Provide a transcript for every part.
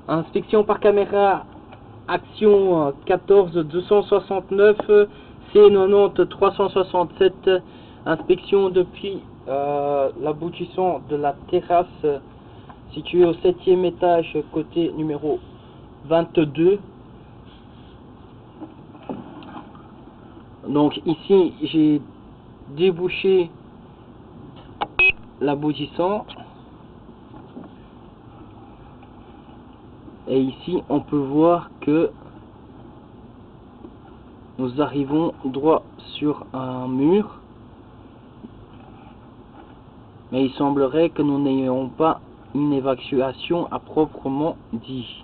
Inspection par caméra, action 14 269 C90 367. Inspection depuis l'aboutissant de la terrasse située au 7e étage, côté numéro 22. Donc ici j'ai débouché l'aboutissant. Et ici on peut voir que nous arrivons droit sur un mur, mais il semblerait que nous n'ayons pas une évacuation à proprement dit.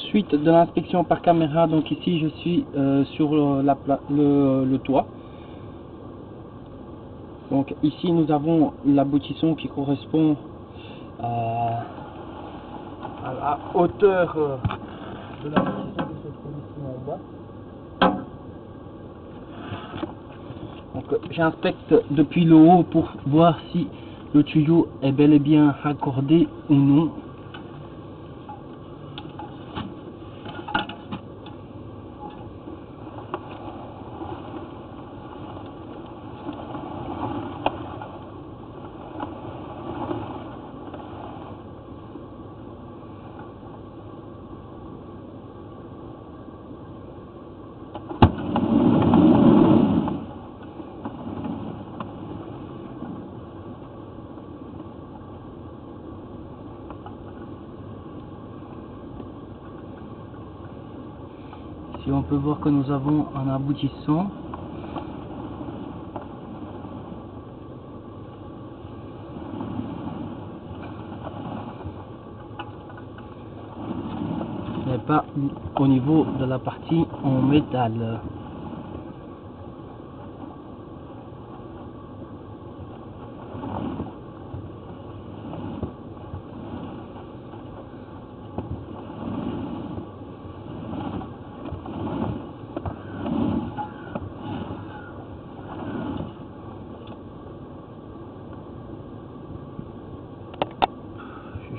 Suite de l'inspection par caméra, donc ici je suis sur le toit. Donc ici nous avons l'aboutissant qui correspond à la hauteur de l'aboutissant qui se trouve ici en bas. Donc j'inspecte depuis le haut pour voir si le tuyau est bel et bien raccordé ou non. Ici on peut voir que nous avons un aboutissant. Mais pas au niveau de la partie en métal.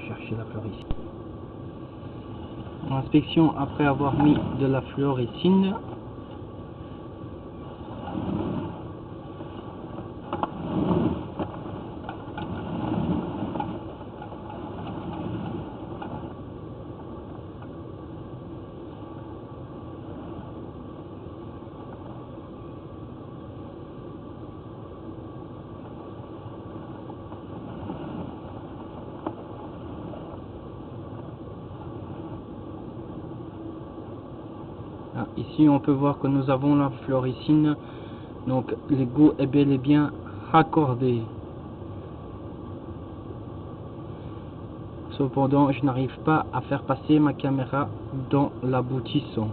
Chercher la fluorescine. Inspection après avoir mis de la fluorescine. Ici on peut voir que nous avons la fluorescine, donc l'égout est bel et bien raccordé. Cependant je n'arrive pas à faire passer ma caméra dans l'aboutissant.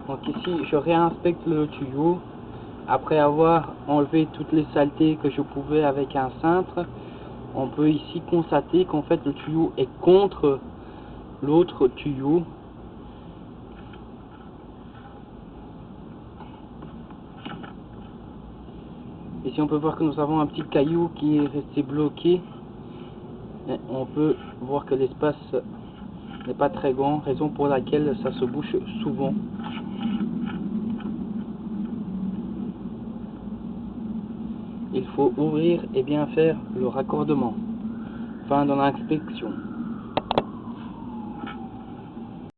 Donc ici je réinspecte le tuyau après avoir enlevé toutes les saletés que je pouvais avec un cintre. On peut ici constater qu'en fait le tuyau est contre l'autre tuyau. Ici on peut voir que nous avons un petit caillou qui est resté bloqué. Et on peut voir que l'espace n'est pas très grand, raison pour laquelle ça se bouche souvent. Il faut ouvrir et bien faire le raccordement. Fin de l'inspection.